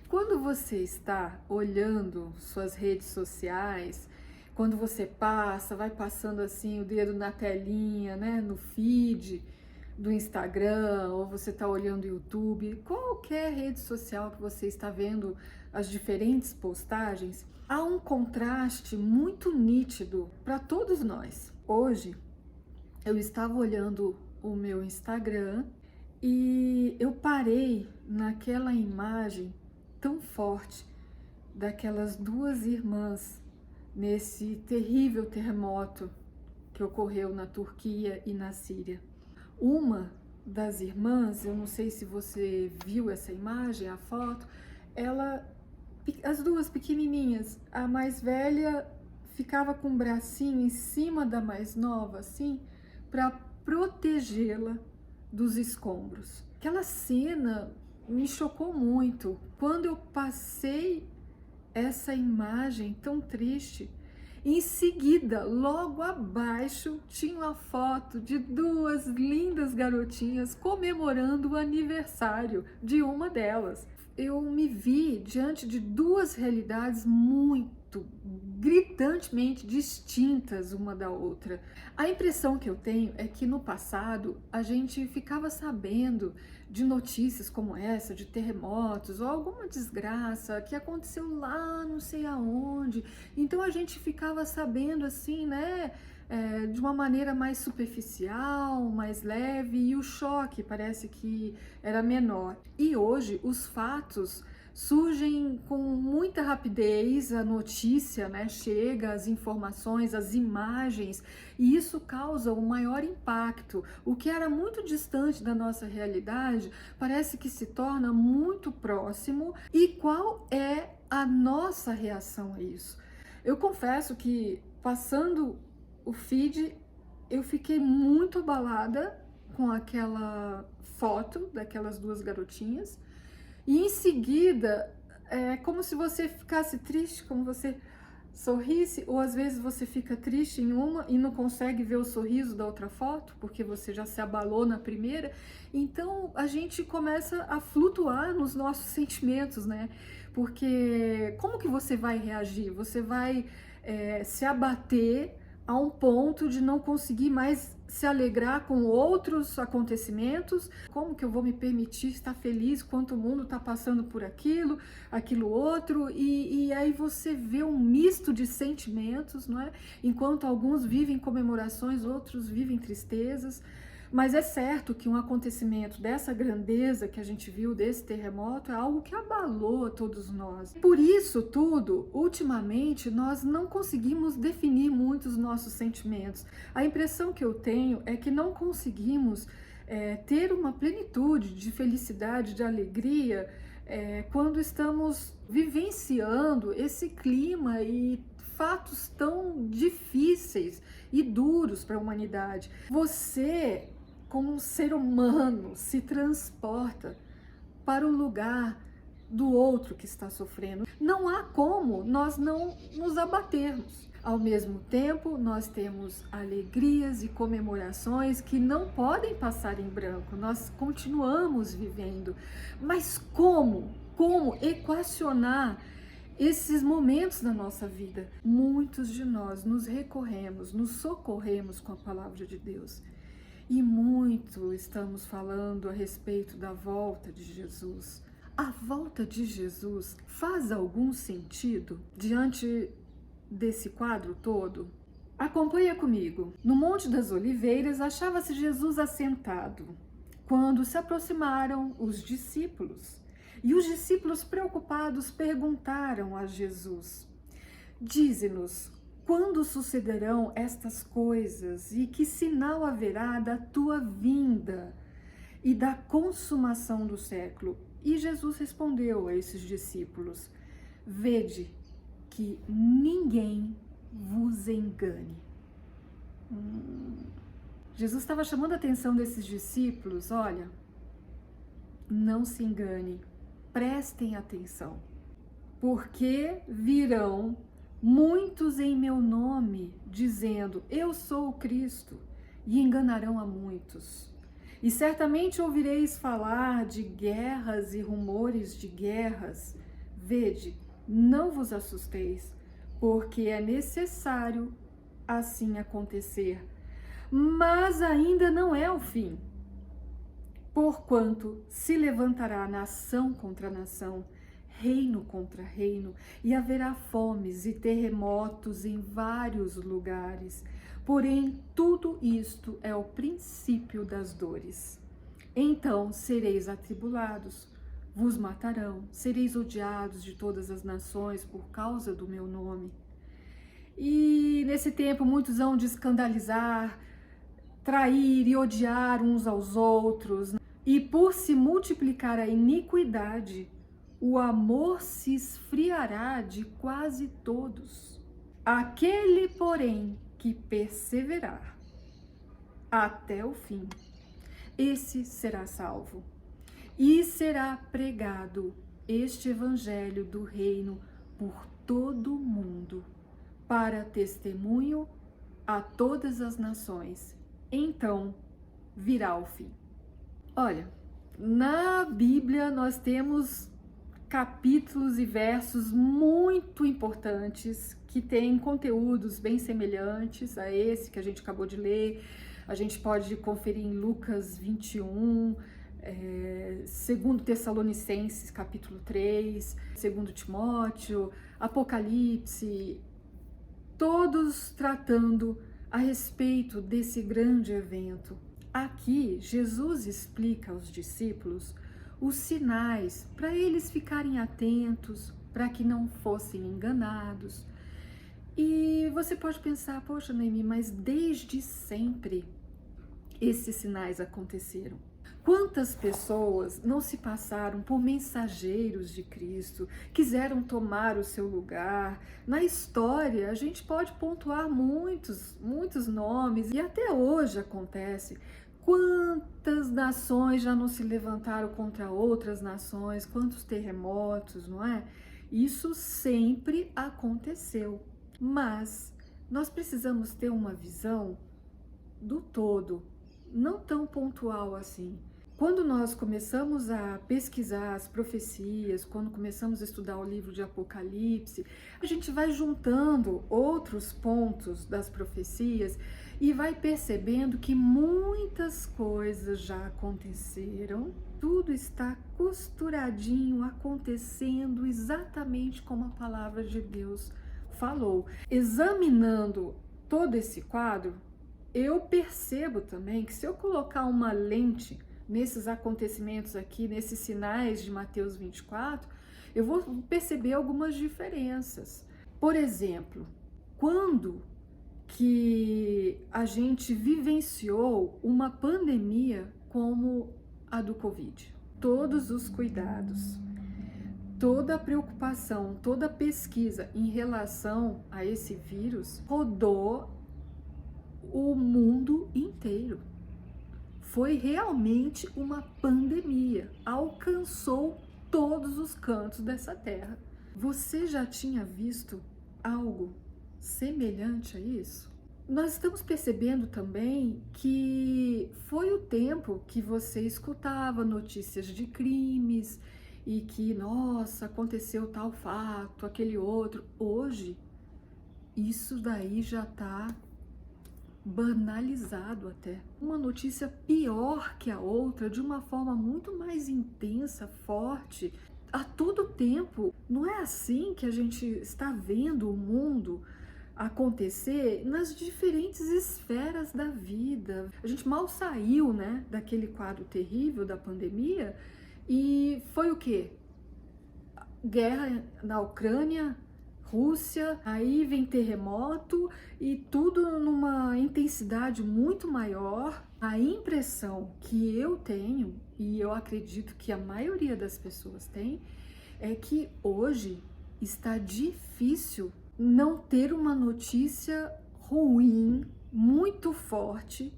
Quando você está olhando suas redes sociais, quando você vai passando assim o dedo na telinha, né, no feed do Instagram, ou você está olhando o YouTube, qualquer rede social que você está vendo as diferentes postagens, há um contraste muito nítido para todos nós. Hoje eu estava olhando o meu Instagram e eu parei naquela imagem tão forte daquelas duas irmãs nesse terrível terremoto que ocorreu na Turquia e na Síria. Uma das irmãs, eu não sei se você viu essa imagem, a foto, as duas pequenininhas, a mais velha ficava com o bracinho em cima da mais nova, assim, para protegê-la dos escombros. Aquela cena me chocou muito. Quando eu passei essa imagem tão triste, em seguida, logo abaixo, tinha uma foto de duas lindas garotinhas comemorando o aniversário de uma delas. Eu me vi diante de duas realidades muito gritantemente distintas uma da outra. A impressão que eu tenho é que no passado a gente ficava sabendo de notícias como essa, de terremotos ou alguma desgraça que aconteceu lá não sei aonde. Então a gente ficava sabendo assim, né? De uma maneira mais superficial, mais leve, e o choque parece que era menor. E hoje os fatos surgem com muita rapidez, a notícia, né, chega, as informações, as imagens, e isso causa um maior impacto. O que era muito distante da nossa realidade parece que se torna muito próximo. E qual é a nossa reação a isso? Eu confesso que passando o feed, eu fiquei muito abalada com aquela foto daquelas duas garotinhas. E em seguida, é como se você ficasse triste, como você sorrisse, ou às vezes você fica triste em uma e não consegue ver o sorriso da outra foto, porque você já se abalou na primeira. Então a gente começa a flutuar nos nossos sentimentos, né? Porque como que você vai reagir? Você vai se abater a um ponto de não conseguir mais se alegrar com outros acontecimentos. Como que eu vou me permitir estar feliz quando o mundo está passando por aquilo outro? E aí você vê um misto de sentimentos, não é? Enquanto alguns vivem comemorações, outros vivem tristezas. Mas é certo que um acontecimento dessa grandeza que a gente viu, desse terremoto, é algo que abalou a todos nós. Por isso tudo, ultimamente, nós não conseguimos definir muito os nossos sentimentos. A impressão que eu tenho é que não conseguimos ter uma plenitude de felicidade, de alegria, quando estamos vivenciando esse clima e fatos tão difíceis e duros para a humanidade. Você, como um ser humano, se transporta para o lugar do outro que está sofrendo. Não há como nós não nos abatermos. Ao mesmo tempo, nós temos alegrias e comemorações que não podem passar em branco. Nós continuamos vivendo. Mas como? Como equacionar esses momentos na nossa vida? Muitos de nós nos recorremos, nos socorremos com a palavra de Deus. E muito estamos falando a respeito da volta de Jesus. A volta de Jesus faz algum sentido diante desse quadro todo? Acompanha comigo. No Monte das Oliveiras achava-se Jesus assentado, quando se aproximaram os discípulos. E os discípulos preocupados perguntaram a Jesus: Dize-nos, quando sucederão estas coisas e que sinal haverá da tua vinda e da consumação do século? E Jesus respondeu a esses discípulos: Vede que ninguém vos engane. Jesus estava chamando a atenção desses discípulos: olha, não se engane, prestem atenção, porque virão muitos em meu nome, dizendo, eu sou o Cristo, e enganarão a muitos. E certamente ouvireis falar de guerras e rumores de guerras. Vede, não vos assusteis, porque é necessário assim acontecer, mas ainda não é o fim. Porquanto se levantará nação contra nação, reino contra reino, e haverá fomes e terremotos em vários lugares. Porém, tudo isto é o princípio das dores. Então sereis atribulados, vos matarão, sereis odiados de todas as nações por causa do meu nome. E nesse tempo muitos hão de escandalizar, trair e odiar uns aos outros. E por se multiplicar a iniquidade, o amor se esfriará de quase todos. Aquele, porém, que perseverar até o fim, esse será salvo. E será pregado este evangelho do reino por todo o mundo, para testemunho a todas as nações. Então virá o fim. Olha, na Bíblia nós temos capítulos e versos muito importantes que têm conteúdos bem semelhantes a esse que a gente acabou de ler. A gente pode conferir em Lucas 21, 2 Tessalonicenses capítulo 3, 2 Timóteo, Apocalipse, todos tratando a respeito desse grande evento. Aqui, Jesus explica aos discípulos os sinais para eles ficarem atentos, para que não fossem enganados. E você pode pensar, poxa, Noemi, mas desde sempre esses sinais aconteceram. Quantas pessoas não se passaram por mensageiros de Cristo, quiseram tomar o seu lugar? Na história, a gente pode pontuar muitos nomes, e até hoje acontece. Quantas nações já não se levantaram contra outras nações, quantos terremotos, não é? Isso sempre aconteceu, mas nós precisamos ter uma visão do todo, não tão pontual assim. Quando nós começamos a pesquisar as profecias, quando começamos a estudar o livro de Apocalipse, a gente vai juntando outros pontos das profecias e vai percebendo que muitas coisas já aconteceram, tudo está costuradinho, acontecendo exatamente como a palavra de Deus falou. Examinando todo esse quadro, eu percebo também que se eu colocar uma lente nesses acontecimentos aqui, nesses sinais de Mateus 24, eu vou perceber algumas diferenças. Por exemplo, quando que a gente vivenciou uma pandemia como a do Covid? Todos os cuidados, toda a preocupação, toda a pesquisa em relação a esse vírus rodou o mundo inteiro. Foi realmente uma pandemia, alcançou todos os cantos dessa terra. Você já tinha visto algo semelhante a isso? Nós estamos percebendo também que foi o tempo que você escutava notícias de crimes e que, nossa, aconteceu tal fato, aquele outro. Hoje, isso daí já está banalizado até. Uma notícia pior que a outra, de uma forma muito mais intensa, forte, a todo tempo. Não é assim que a gente está vendo o mundo acontecer nas diferentes esferas da vida. A gente mal saiu, né, daquele quadro terrível da pandemia e foi o quê? Guerra na Ucrânia, Rússia, aí vem terremoto e tudo numa intensidade muito maior. A impressão que eu tenho, e eu acredito que a maioria das pessoas tem, é que hoje está difícil não ter uma notícia ruim, muito forte,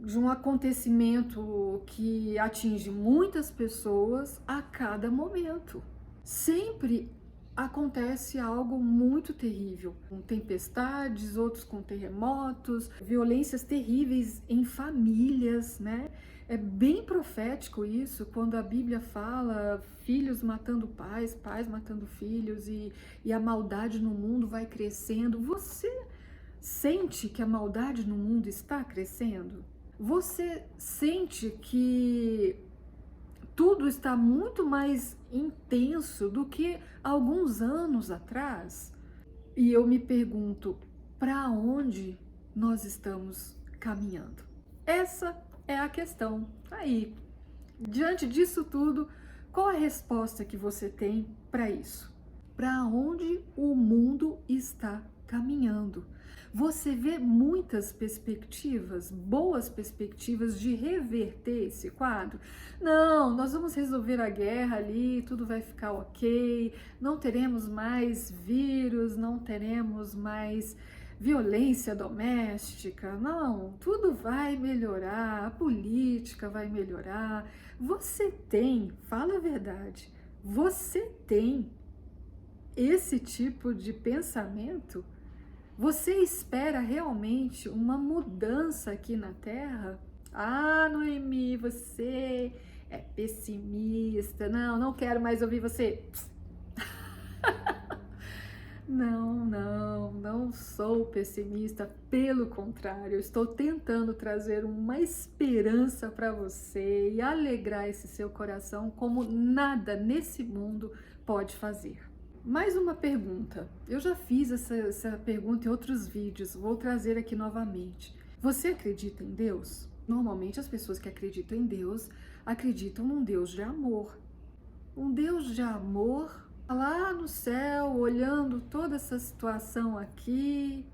de um acontecimento que atinge muitas pessoas a cada momento. Sempre acontece algo muito terrível, com tempestades, outros com terremotos, violências terríveis em famílias, né? É bem profético isso, quando a Bíblia fala filhos matando pais, pais matando filhos e a maldade no mundo vai crescendo. Você sente que a maldade no mundo está crescendo? Você sente que tudo está muito mais intenso do que alguns anos atrás? E eu me pergunto, para onde nós estamos caminhando? Essa é a questão. Aí, diante disso tudo, qual a resposta que você tem para isso? Para onde o mundo está caminhando? Você vê muitas perspectivas, boas perspectivas de reverter esse quadro? Não, nós vamos resolver a guerra ali, tudo vai ficar ok, não teremos mais vírus, não teremos mais violência doméstica, não, tudo vai melhorar, a política vai melhorar. Você tem, fala a verdade, você tem esse tipo de pensamento? Você espera realmente uma mudança aqui na Terra? Ah, Noemi, você é pessimista. Não quero mais ouvir você. Não sou pessimista. Pelo contrário, eu estou tentando trazer uma esperança para você e alegrar esse seu coração como nada nesse mundo pode fazer. Mais uma pergunta. Eu já fiz essa pergunta em outros vídeos, vou trazer aqui novamente. Você acredita em Deus? Normalmente as pessoas que acreditam em Deus acreditam num Deus de amor. Um Deus de amor lá no céu, olhando toda essa situação aqui.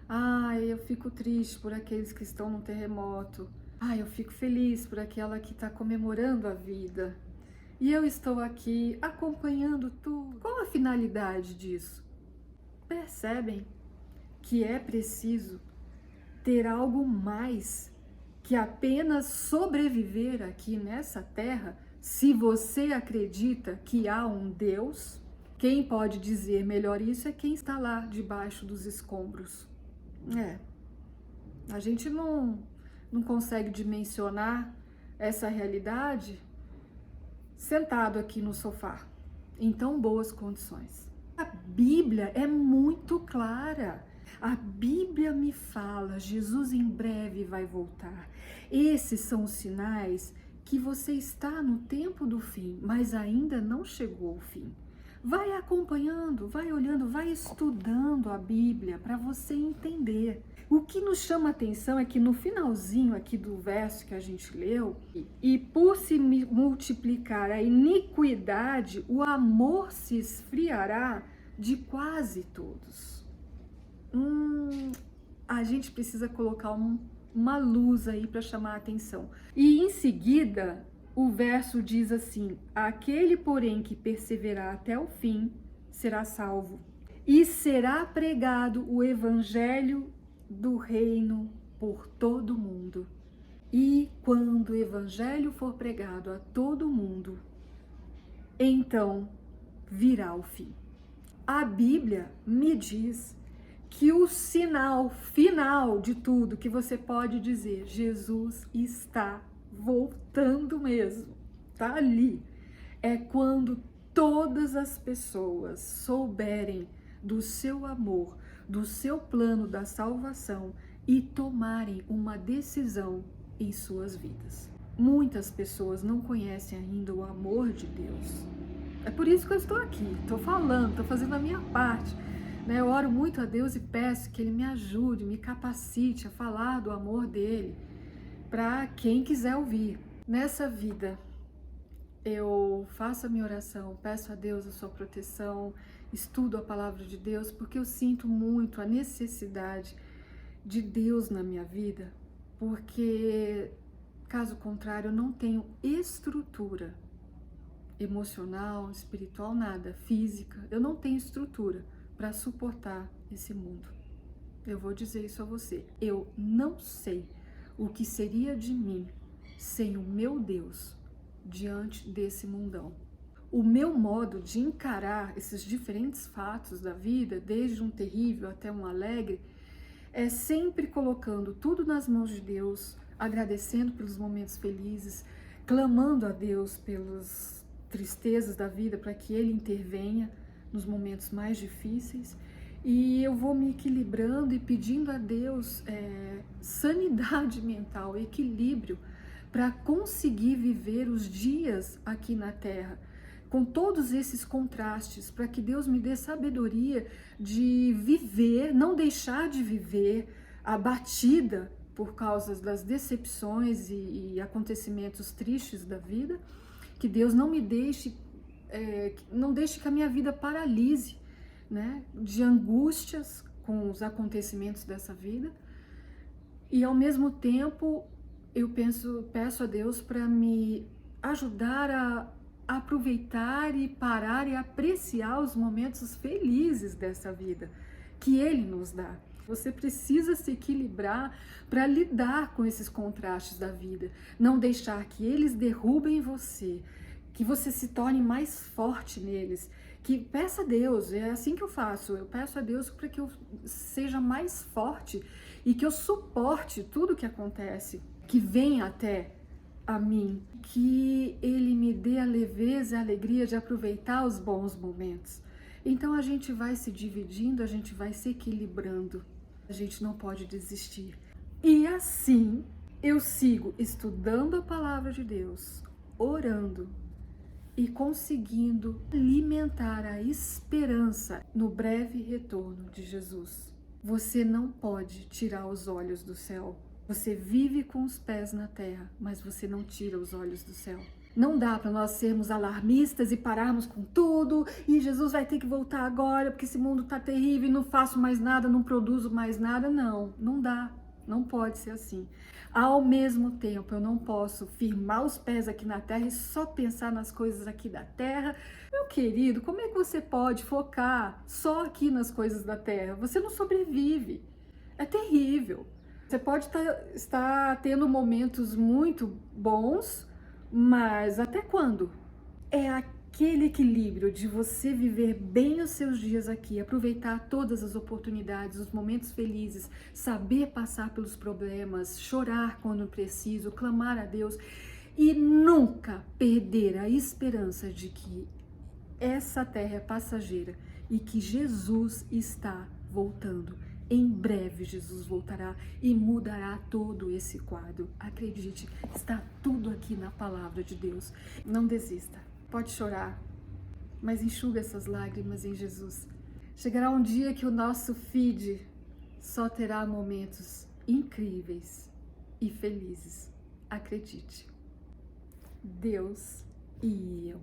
Ai, eu fico triste por aqueles que estão no terremoto. Ai, eu fico feliz por aquela que está comemorando a vida. E eu estou aqui acompanhando tudo. Qual a finalidade disso? Percebem que é preciso ter algo mais que apenas sobreviver aqui nessa terra? Se você acredita que há um Deus, quem pode dizer melhor isso é quem está lá debaixo dos escombros. A gente não consegue dimensionar essa realidade sentado aqui no sofá, em tão boas condições. A Bíblia é muito clara. A Bíblia me fala, Jesus em breve vai voltar. Esses são os sinais que você está no tempo do fim, mas ainda não chegou o fim. Vai acompanhando, vai olhando, vai estudando a Bíblia para você entender. O que nos chama a atenção é que no finalzinho aqui do verso que a gente leu, e por se multiplicar a iniquidade, o amor se esfriará de quase todos. A gente precisa colocar uma luz aí para chamar a atenção. E em seguida, o verso diz assim: aquele, porém, que perseverar até o fim, será salvo. E será pregado o evangelho do reino por todo o mundo. E quando o evangelho for pregado a todo mundo, então virá o fim. A Bíblia me diz que o sinal final de tudo que você pode dizer, Jesus está voltando mesmo, tá ali, é quando todas as pessoas souberem do seu amor, do seu plano da salvação e tomarem uma decisão em suas vidas. Muitas pessoas não conhecem ainda o amor de Deus. É por isso que eu estou aqui, estou falando, estou fazendo a minha parte. Eu oro muito a Deus e peço que Ele me ajude, me capacite a falar do amor dEle para quem quiser ouvir. Nessa vida, eu faço a minha oração, peço a Deus a sua proteção, estudo a palavra de Deus, porque eu sinto muito a necessidade de Deus na minha vida, porque, caso contrário, eu não tenho estrutura emocional, espiritual, nada, física, eu não tenho estrutura para suportar esse mundo. Eu vou dizer isso a você, eu não sei o que seria de mim sem o meu Deus diante desse mundão. o meu modo de encarar esses diferentes fatos da vida, desde um terrível até um alegre, é sempre colocando tudo nas mãos de Deus, agradecendo pelos momentos felizes, clamando a Deus pelas tristezas da vida para que Ele intervenha nos momentos mais difíceis. E eu vou me equilibrando e pedindo a Deus sanidade mental, equilíbrio, para conseguir viver os dias aqui na Terra, com todos esses contrastes, para que Deus me dê sabedoria de viver, não deixar de viver abatida por causa das decepções e acontecimentos tristes da vida, que Deus não me deixe, não deixe que a minha vida paralise, né, de angústias com os acontecimentos dessa vida, e ao mesmo tempo eu peço a Deus para me ajudar a aproveitar e parar e apreciar os momentos felizes dessa vida que Ele nos dá. Você precisa se equilibrar para lidar com esses contrastes da vida, não deixar que eles derrubem você, que você se torne mais forte neles, que peça a Deus, é assim que eu faço, eu peço a Deus para que eu seja mais forte e que eu suporte tudo que acontece, que venha até a mim, que Ele me dê a leveza e a alegria de aproveitar os bons momentos. Então a gente vai se dividindo, a gente vai se equilibrando, a gente não pode desistir. E assim eu sigo estudando a palavra de Deus, orando e conseguindo alimentar a esperança no breve retorno de Jesus. Você não pode tirar os olhos do céu. Você vive com os pés na terra, mas você não tira os olhos do céu. Não dá para nós sermos alarmistas e pararmos com tudo, e Jesus vai ter que voltar agora, porque esse mundo tá terrível e não faço mais nada, não produzo mais nada. Não, não dá, não pode ser assim. Ao mesmo tempo, eu não posso firmar os pés aqui na terra e só pensar nas coisas aqui da terra. Meu querido, como é que você pode focar só aqui nas coisas da terra? Você não sobrevive, é terrível. Você pode estar tendo momentos muito bons, mas até quando? É aquele equilíbrio de você viver bem os seus dias aqui, aproveitar todas as oportunidades, os momentos felizes, saber passar pelos problemas, chorar quando preciso, clamar a Deus e nunca perder a esperança de que essa terra é passageira e que Jesus está voltando. Em breve Jesus voltará e mudará todo esse quadro. Acredite, está tudo aqui na palavra de Deus. Não desista. Pode chorar, mas enxuga essas lágrimas em Jesus. Chegará um dia que o nosso feed só terá momentos incríveis e felizes. Acredite. Deus e eu.